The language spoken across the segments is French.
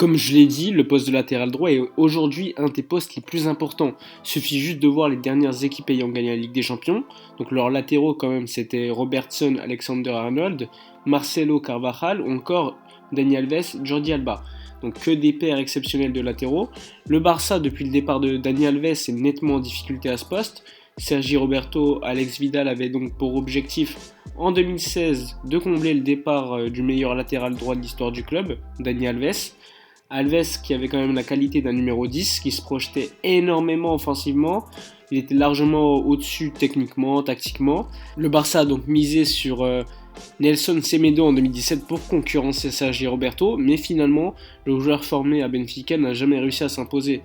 Comme je l'ai dit, le poste de latéral droit est aujourd'hui un des postes les plus importants. Suffit juste de voir les dernières équipes ayant gagné la Ligue des Champions. Donc leurs latéraux quand même c'était Robertson, Alexander-Arnold, Marcelo Carvajal ou encore Dani Alves, Jordi Alba. Donc que des paires exceptionnelles de latéraux. Le Barça depuis le départ de Dani Alves est nettement en difficulté à ce poste. Sergi Roberto, Alex Vidal avaient donc pour objectif en 2016 de combler le départ du meilleur latéral droit de l'histoire du club, Dani Alves. Alves qui avait quand même la qualité d'un numéro 10, qui se projetait énormément offensivement, il était largement au-dessus techniquement, tactiquement. Le Barça a donc misé sur Nelson Semedo en 2017 pour concurrencer Sergi Roberto, mais finalement le joueur formé à Benfica n'a jamais réussi à s'imposer.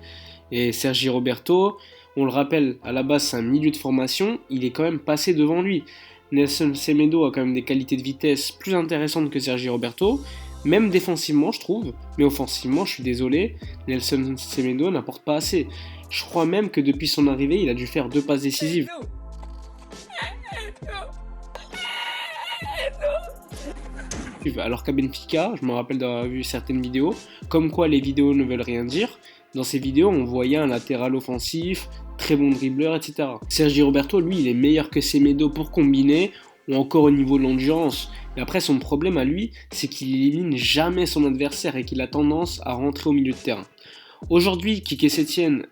Et Sergi Roberto, on le rappelle, à la base c'est un milieu de formation, il est quand même passé devant lui. Nelson Semedo a quand même des qualités de vitesse plus intéressantes que Sergi Roberto, même défensivement je trouve, mais offensivement je suis désolé, Nelson Semedo n'apporte pas assez. Je crois même que depuis son arrivée il a dû faire 2 passes décisives. Alors qu'à Benfica, je me rappelle d'avoir vu certaines vidéos, comme quoi les vidéos ne veulent rien dire. Dans ces vidéos, on voyait un latéral offensif, très bon dribbleur, etc. Sergi Roberto, lui, il est meilleur que Semedo pour combiner, ou encore au niveau de l'endurance. Et après, son problème à lui, c'est qu'il élimine jamais son adversaire et qu'il a tendance à rentrer au milieu de terrain. Aujourd'hui, Quique Setién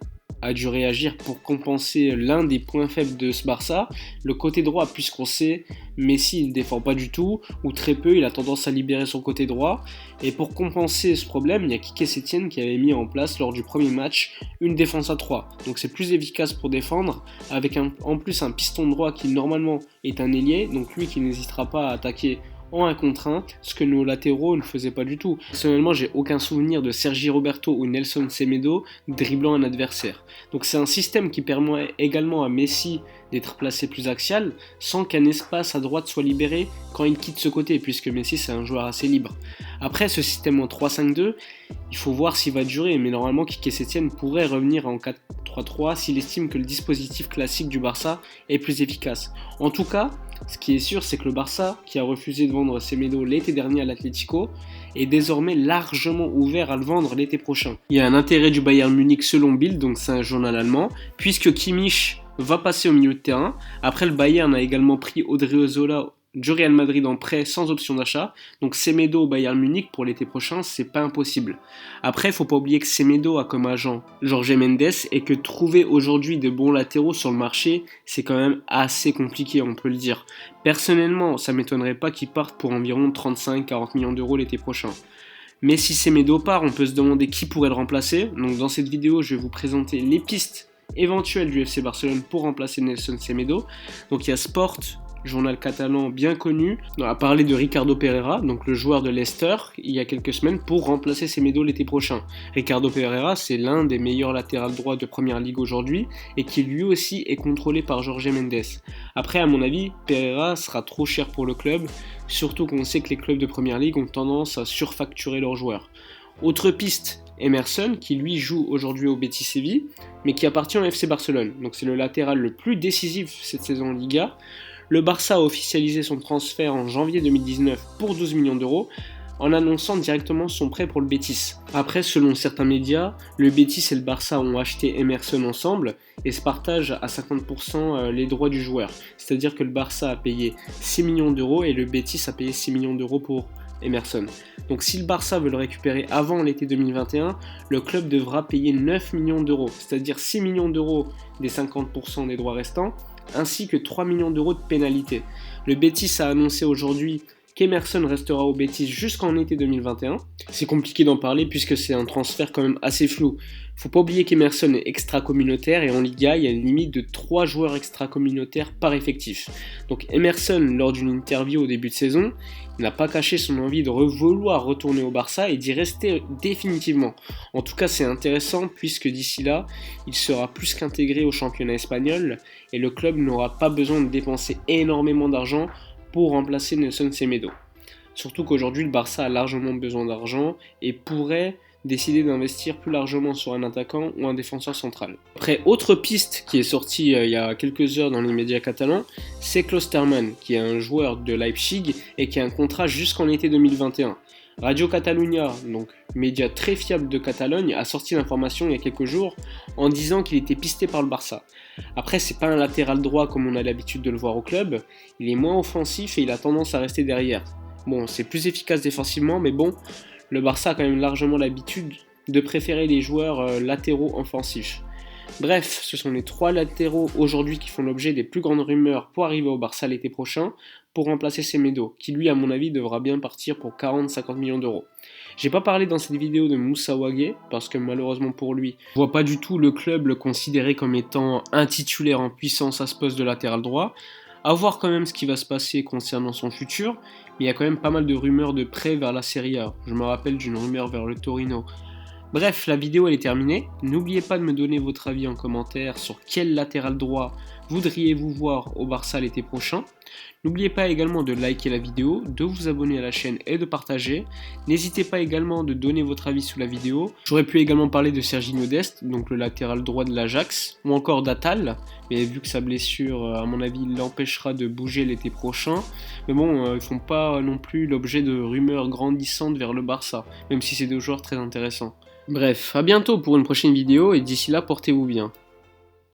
a dû réagir pour compenser l'un des points faibles de ce Barça, le côté droit, puisqu'on sait Messi il ne défend pas du tout, ou très peu, il a tendance à libérer son côté droit, et pour compenser ce problème, il y a Quique Setién qui avait mis en place lors du premier match une défense à 3, donc c'est plus efficace pour défendre, avec en plus un piston droit qui normalement est un ailier, donc lui qui n'hésitera pas à attaquer en 1 contre 1, ce que nos latéraux ne faisaient pas du tout. Personnellement, j'ai aucun souvenir de Sergi Roberto ou Nelson Semedo dribblant un adversaire. Donc c'est un système qui permet également à Messi d'être placé plus axial, sans qu'un espace à droite soit libéré quand il quitte ce côté, puisque Messi c'est un joueur assez libre. Après, ce système en 3-5-2, il faut voir s'il va durer, mais normalement Quique Setién pourrait revenir en 4-3-3 s'il estime que le dispositif classique du Barça est plus efficace. En tout cas, ce qui est sûr, c'est que le Barça, qui a refusé de vendre Semedo l'été dernier à l'Atlético, est désormais largement ouvert à le vendre l'été prochain. Il y a un intérêt du Bayern Munich selon Bild, donc c'est un journal allemand, puisque Kimmich va passer au milieu de terrain. Après, le Bayern a également pris Odriozola du Real Madrid en prêt sans option d'achat, donc Semedo au Bayern Munich pour l'été prochain, c'est pas impossible. Après, faut pas oublier que Semedo a comme agent Jorge Mendes et que trouver aujourd'hui de bons latéraux sur le marché, c'est quand même assez compliqué, on peut le dire. Personnellement, ça m'étonnerait pas qu'il parte pour environ 35-40 millions d'euros l'été prochain. Mais si Semedo part, on peut se demander qui pourrait le remplacer. Donc dans cette vidéo, je vais vous présenter les pistes éventuelles du FC Barcelone pour remplacer Nelson Semedo. Donc il y a Sport, journal catalan bien connu, a parlé de Ricardo Pereira, donc le joueur de Leicester, il y a quelques semaines, pour remplacer Semedo l'été prochain. Ricardo Pereira, c'est l'un des meilleurs latérales droits de Première Ligue aujourd'hui, et qui lui aussi est contrôlé par Jorge Mendes. Après, à mon avis, Pereira sera trop cher pour le club, surtout qu'on sait que les clubs de Première Ligue ont tendance à surfacturer leurs joueurs. Autre piste, Emerson, qui lui joue aujourd'hui au Betis Séville, mais qui appartient au FC Barcelone, donc c'est le latéral le plus décisif cette saison en Liga. Le Barça a officialisé son transfert en janvier 2019 pour 12 millions d'euros en annonçant directement son prêt pour le Betis. Après, selon certains médias, le Betis et le Barça ont acheté Emerson ensemble et se partagent à 50% les droits du joueur. C'est-à-dire que le Barça a payé 6 millions d'euros et le Betis a payé 6 millions d'euros pour Emerson. Donc si le Barça veut le récupérer avant l'été 2021, le club devra payer 9 millions d'euros, c'est-à-dire 6 millions d'euros des 50% des droits restants, ainsi que 3 millions d'euros de pénalité. Le Betis a annoncé aujourd'hui qu'Emerson restera au Betis jusqu'en été 2021. C'est compliqué d'en parler puisque c'est un transfert quand même assez flou. Faut pas oublier qu'Emerson est extra-communautaire et en Liga, il y a une limite de 3 joueurs extra-communautaires par effectif. Donc Emerson, lors d'une interview au début de saison, n'a pas caché son envie de vouloir retourner au Barça et d'y rester définitivement. En tout cas, c'est intéressant puisque d'ici là, il sera plus qu'intégré au championnat espagnol et le club n'aura pas besoin de dépenser énormément d'argent pour remplacer Nelson Semedo. Surtout qu'aujourd'hui, le Barça a largement besoin d'argent et pourrait décider d'investir plus largement sur un attaquant ou un défenseur central. Après, autre piste qui est sortie il y a quelques heures dans les médias catalans, c'est Klostermann, qui est un joueur de Leipzig et qui a un contrat jusqu'en été 2021. Radio Catalunya, donc média très fiable de Catalogne, a sorti l'information il y a quelques jours en disant qu'il était pisté par le Barça. Après, c'est pas un latéral droit comme on a l'habitude de le voir au club, il est moins offensif et il a tendance à rester derrière. Bon, c'est plus efficace défensivement, mais bon, le Barça a quand même largement l'habitude de préférer les joueurs latéraux offensifs. Bref, ce sont les 3 latéraux aujourd'hui qui font l'objet des plus grandes rumeurs pour arriver au Barça l'été prochain pour remplacer Semedo, qui lui à mon avis devra bien partir pour 40-50 millions d'euros. J'ai pas parlé dans cette vidéo de Moussa Wagué, parce que malheureusement pour lui, je vois pas du tout le club le considérer comme étant un titulaire en puissance à ce poste de latéral droit. À voir quand même ce qui va se passer concernant son futur, mais il y a quand même pas mal de rumeurs de prêt vers la Serie A. Je me rappelle d'une rumeur vers le Torino. Bref, la vidéo elle est terminée. N'oubliez pas de me donner votre avis en commentaire sur quel latéral droit voudriez-vous voir au Barça l'été prochain. N'oubliez pas également de liker la vidéo, de vous abonner à la chaîne et de partager. N'hésitez pas également de donner votre avis sous la vidéo. J'aurais pu également parler de Serginho Dest, donc le latéral droit de l'Ajax, ou encore d'Atal, mais vu que sa blessure, à mon avis, l'empêchera de bouger l'été prochain. Mais bon, ils ne font pas non plus l'objet de rumeurs grandissantes vers le Barça, même si c'est des joueurs très intéressants. Bref, à bientôt pour une prochaine vidéo et d'ici là, portez-vous bien.